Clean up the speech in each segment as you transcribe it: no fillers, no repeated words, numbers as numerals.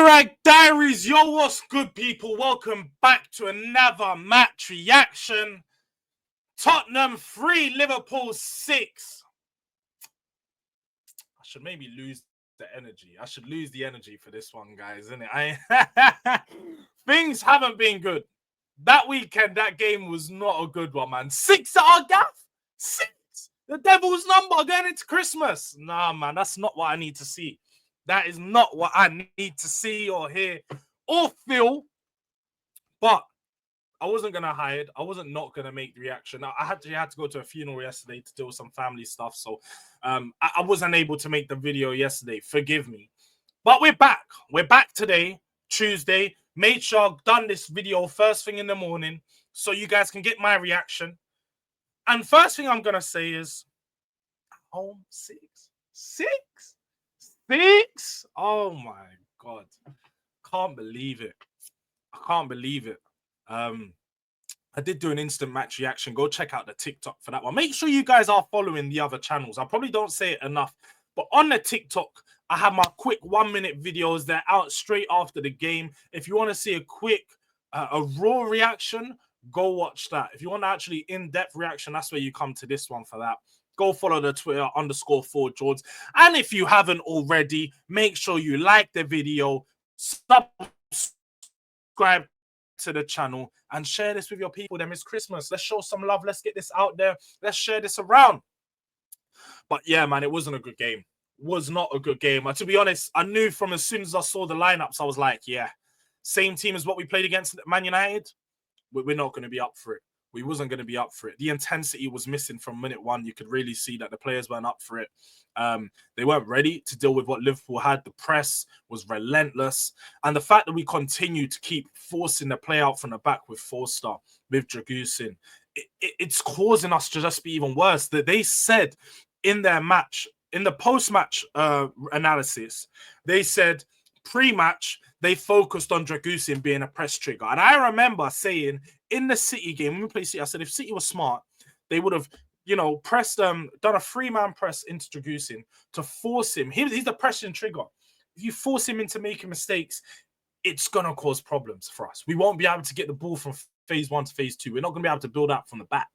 Durag Diaries, yo, what's good, people? Welcome back to another match reaction. Tottenham 3, Liverpool 6. I should maybe lose the energy. I should lose the energy for this one, guys, innit? Things haven't been good. That weekend, that game was not a good one, man. 6 at our gaff. 6. The devil's number going into Christmas. Nah, man, that's not what I need to see. That is not what I need to see or hear or feel. But I wasn't going to hide. I wasn't not going to make the reaction. I had to go to a funeral yesterday to deal with some family stuff. So I wasn't able to make the video yesterday. Forgive me. But we're back. We're back today, Tuesday. Made sure I've done this video first thing in the morning so you guys can get my reaction. And first thing I'm going to say is, home 6. 6? 6? Oh my God. Can't believe it. I can't believe it. I did do an instant match reaction. Go check out the TikTok for that one. Make sure you guys are following the other channels. I probably don't say it enough, but on the TikTok, I have my quick 1-minute videos. They're out straight after the game. If you want to see a quick, a raw reaction, go watch that. If you want actually in-depth reaction, that's where you come to this one for that. Go follow the Twitter _for Jords. And if you haven't already, make sure you like the video, subscribe to the channel, and share this with your people. Then it's Christmas. Let's show some love. Let's get this out there. Let's share this around. But yeah, man, it wasn't a good game. Was not a good game. To be honest, I knew from as soon as I saw the lineups, I was like, yeah, same team as what we played against Man United. We're not going to be up for it. We wasn't going to be up for it. The intensity was missing from minute one. You could really see that the players weren't up for it. They weren't ready to deal with what Liverpool had. The press was relentless. And the fact that we continue to keep forcing the play out from the back with Forster, with Dragusin, it's causing us to just be even worse. That they said in their match, in the post-match analysis, they said pre-match, they focused on Dragusin being a press trigger. And I remember saying in the City game, when we played City, I said if City was smart, they would have, pressed done a 3-man press into Dragusin to force him. He's the pressing trigger. If you force him into making mistakes, it's going to cause problems for us. We won't be able to get the ball from phase 1 to phase 2. We're not going to be able to build up from the back.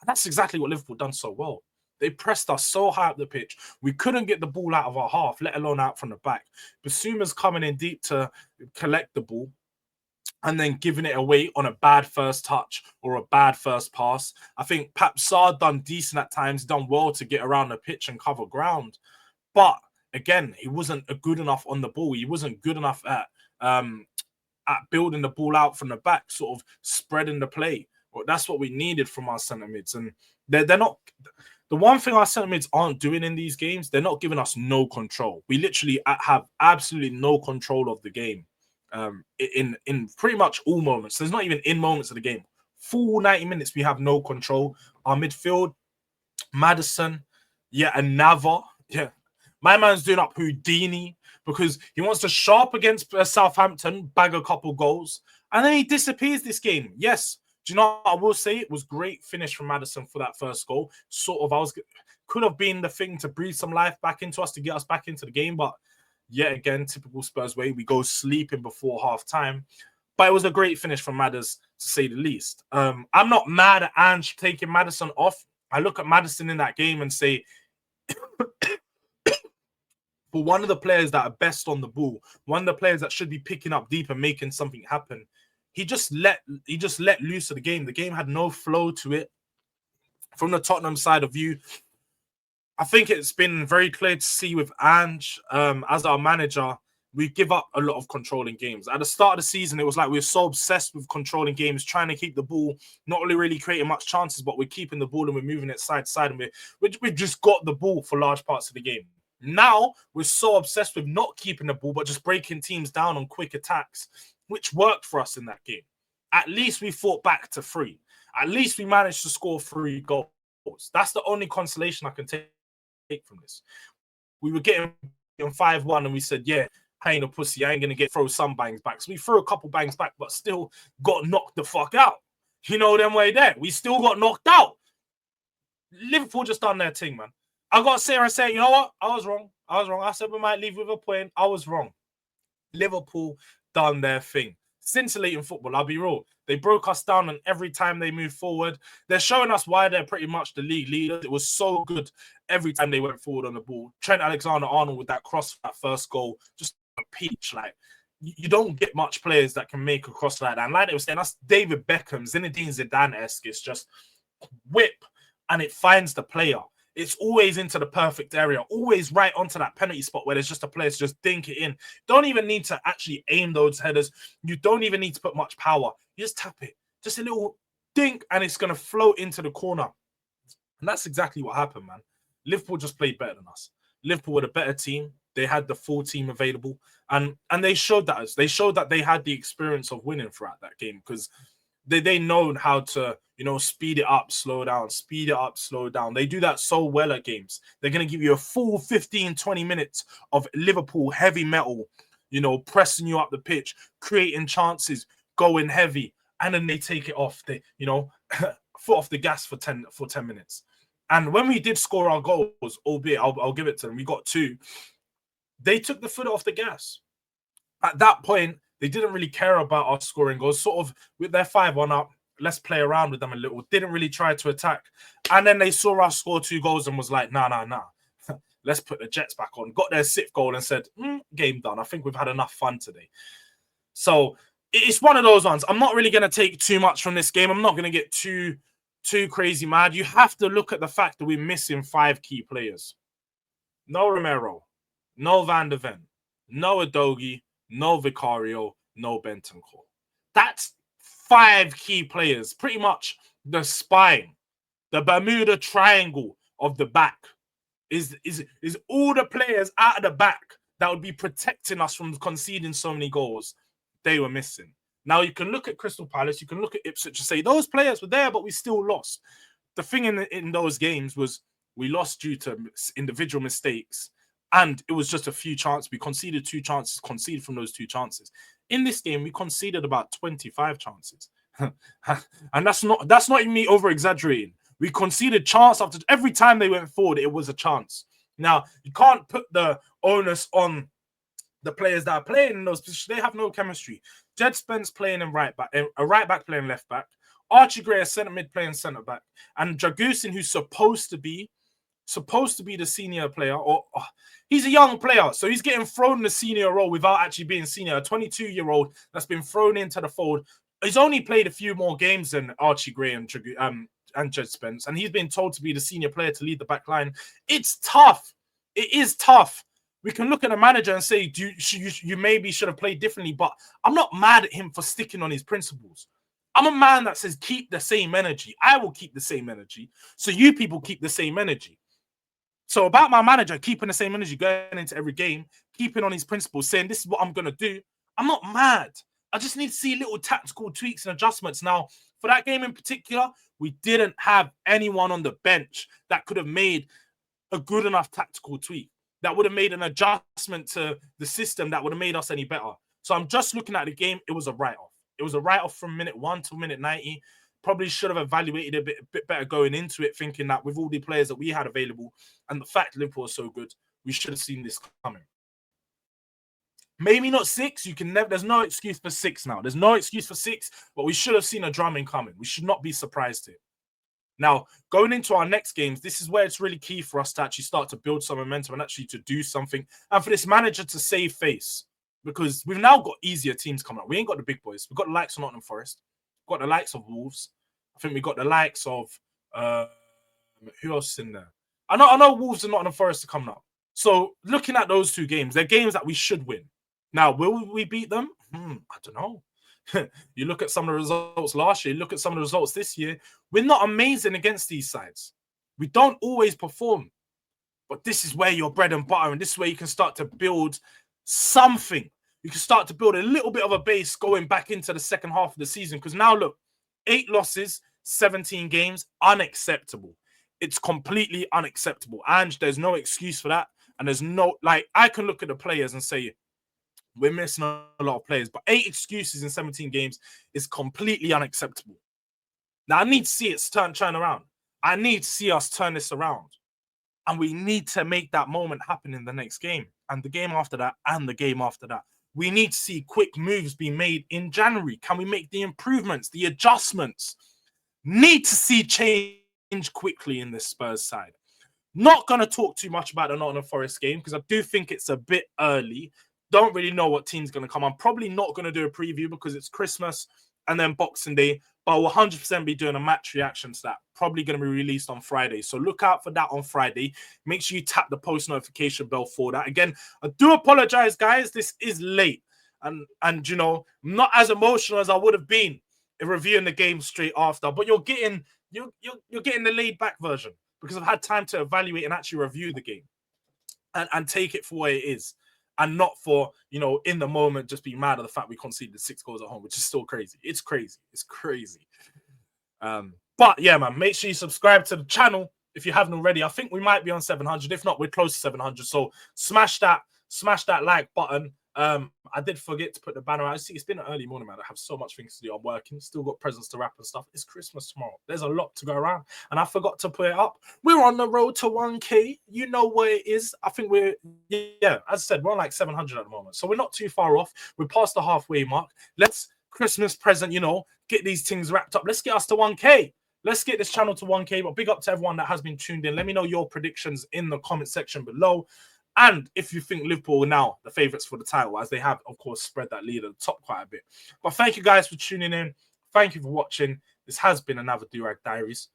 And that's exactly what Liverpool done so well. They pressed us so high up the pitch. We couldn't get the ball out of our half, let alone out from the back. Basuma's coming in deep to collect the ball and then giving it away on a bad first touch or a bad first pass. I think Pap Sarr done decent at times, done well to get around the pitch and cover ground. But again, he wasn't good enough on the ball. He wasn't good enough at building the ball out from the back, sort of spreading the play. Well, that's what we needed from our centre mids. And they're not... The one thing our centre mids aren't doing in these games, they're not giving us no control. We literally have absolutely no control of the game in pretty much all moments. There's not even in moments of the game. Full 90 minutes, we have no control. Our midfield, Maddison, and Nava. Yeah, my man's doing up Houdini because he wants to sharp against Southampton, bag a couple goals, and then he disappears this game. Yes. Do you know what I will say? It was great finish from Maddison for that first goal. Could have been the thing to breathe some life back into us to get us back into the game. But yet again, typical Spurs way, we go sleeping before half time. But it was a great finish from Madders, to say the least. I'm not mad at Ange taking Maddison off. I look at Maddison in that game and say, for one of the players that are best on the ball, one of the players that should be picking up deep and making something happen, he just let loose of the game. The game had no flow to it. From the Tottenham side of view, I think it's been very clear to see with Ange as our manager, we give up a lot of controlling games. At the start of the season, it was like we were so obsessed with controlling games, trying to keep the ball, not only really creating much chances, but we're keeping the ball and we're moving it side to side, and we've just got the ball for large parts of the game. Now, we're so obsessed with not keeping the ball, but just breaking teams down on quick attacks, which worked for us in that game. At least we fought back to 3. At least we managed to score 3 goals. That's the only consolation I can take from this. We were getting 5-1 and we said, yeah, I ain't a pussy. I ain't going to throw some bangs back. So we threw a couple bangs back, but still got knocked the fuck out. You know them way there. We still got knocked out. Liverpool just done their thing, man. I got to sit here and say, you know what? I was wrong. I said we might leave with a point. I was wrong. Liverpool done their thing. Scintillating football, I'll be real. They broke us down, and every time they move forward, they're showing us why they're pretty much the league leaders. It was so good every time they went forward on the ball. Trent Alexander-Arnold with that cross for that first goal, just a peach. Like, you don't get much players that can make a cross like that. And like they were saying, that's David Beckham, Zinedine Zidane-esque. It's just whip, and it finds the player. It's always into the perfect area, always right onto that penalty spot where there's just a player to just dink it in. Don't even need to actually aim those headers. You don't even need to put much power. You just tap it, just a little dink, and it's going to float into the corner. And that's exactly what happened, man. Liverpool just played better than us. Liverpool were the better team. They had the full team available, and they showed that. They showed that they had the experience of winning throughout that game, because they know how to, speed it up, slow down, speed it up, slow down. They do that so well at games. They're going to give you a full 15, 20 minutes of Liverpool heavy metal, pressing you up the pitch, creating chances, going heavy, and then they take it off. They, foot off the gas for 10 minutes. And when we did score our goals, albeit I'll give it to them, we got 2. They took the foot off the gas. At that point, they didn't really care about us scoring goals. Sort of with their 5-1 up, let's play around with them a little. Didn't really try to attack. And then they saw us score 2 goals and was like, nah. Let's put the Jets back on. Got their 6th goal and said, game done. I think we've had enough fun today. So it's one of those ones. I'm not really going to take too much from this game. I'm not going to get too crazy mad. You have to look at the fact that we're missing 5 key players. No Romero, no Van de Ven, no Udogie, no Vicario, no Bentancur. That's 5 key players, pretty much the spine, the Bermuda Triangle of the back. Is all the players out of the back that would be protecting us from conceding so many goals. They were missing. Now, you can look at Crystal Palace, you can look at Ipswich and say, those players were there, but we still lost. The thing in those games was we lost due to individual mistakes, and it was just a few chances. We conceded 2 chances, conceded from those 2 chances. In this game, we conceded about 25 chances. And that's not even me over-exaggerating. We conceded chance after every time they went forward, it was a chance. Now, you can't put the onus on the players that are playing in those positions. They have no chemistry. Jed Spence playing in right back, a right back playing left back, Archie Gray a centre mid playing centre back, and Dragusin, who's supposed to be the senior player, or he's a young player, so he's getting thrown in the senior role without actually being senior. A 22-year-old that's been thrown into the fold. He's only played a few more games than Archie Gray and Jed Spence, and he's been told to be the senior player to lead the back line. It's tough. It is tough. We can look at the manager and say, you maybe should have played differently, but I'm not mad at him for sticking on his principles. I'm a man that says keep the same energy. I will keep the same energy, so you people keep the same energy. So about my manager keeping the same energy going into every game, keeping on his principles, saying this is what I'm going to do, I'm not mad. I just need to see little tactical tweaks and adjustments. Now, for that game in particular, we didn't have anyone on the bench that could have made a good enough tactical tweak, that would have made an adjustment to the system that would have made us any better. So I'm just looking at the game. It was a write-off. It was a write-off from minute 1 to minute 90. Probably should have evaluated a bit better going into it, thinking that with all the players that we had available and the fact Liverpool was so good, we should have seen this coming. Maybe not 6. You can never. There's no excuse for 6 now. There's no excuse for 6, but we should have seen a drumming coming. We should not be surprised here. Now, going into our next games, this is where it's really key for us to actually start to build some momentum and actually to do something, and for this manager to save face, because we've now got easier teams coming up. We ain't got the big boys. We've got the likes of Nottingham Forest. We've got the likes of Wolves. I think we got the likes of who else is in there? I know Wolves and Nottingham Forest are coming up. So looking at those 2 games, they're games that we should win. Now, will we beat them? I don't know. You look at some of the results last year, look at some of the results this year. We're not amazing against these sides. We don't always perform. But this is where your bread and butter, and this is where you can start to build something. You can start to build a little bit of a base going back into the second half of the season. Because now, look, 8 losses, 17 games, unacceptable. It's completely unacceptable. And there's no excuse for that. And there's no, I can look at the players and say, we're missing a lot of players, but 8 excuses in 17 games is completely unacceptable. Now, I need to see it turn around. I need to see us turn this around. And we need to make that moment happen in the next game, and the game after that, and the game after that. we need to see quick moves be made in January. Can we make the improvements, the adjustments? Need to see change quickly in this Spurs side. Not going to talk too much about the Nottingham Forest game because I do think it's a bit early. Don't really know what team's going to come. I'm probably not going to do a preview because it's Christmas and then Boxing Day, but I'll 100% be doing a match reaction to that. Probably going to be released on Friday. So look out for that on Friday. Make sure you tap the post notification bell for that. Again, I do apologize, guys. This is late. And you know, I'm not as emotional as I would have been in reviewing the game straight after, but you're getting the laid back version because I've had time to evaluate and actually review the game and take it for what it is. And not for, you know, in the moment, just be mad at the fact we conceded 6 goals at home, which is still crazy. It's crazy. It's crazy. But yeah, man, make sure you subscribe to the channel if you haven't already. I think we might be on 700. If not, we're close to 700. So smash that like button. I did forget to put the banner out. See, it's been an early morning, man. I have so much things to do. I'm working. Still got presents to wrap and stuff. It's Christmas tomorrow. There's a lot to go around. And I forgot to put it up. We're on the road to 1K. You know what it is. I think we're, yeah, as I said, we're on like 700 at the moment. So we're not too far off. We're past the halfway mark. Let's Christmas present, you know, get these things wrapped up. Let's get us to 1K. Let's get this channel to 1K. But big up to everyone that has been tuned in. Let me know your predictions in the comment section below. And if you think Liverpool are now the favourites for the title, as they have, of course, spread that lead at the top quite a bit. But thank you guys for tuning in. Thank you for watching. This has been another Durag Diaries.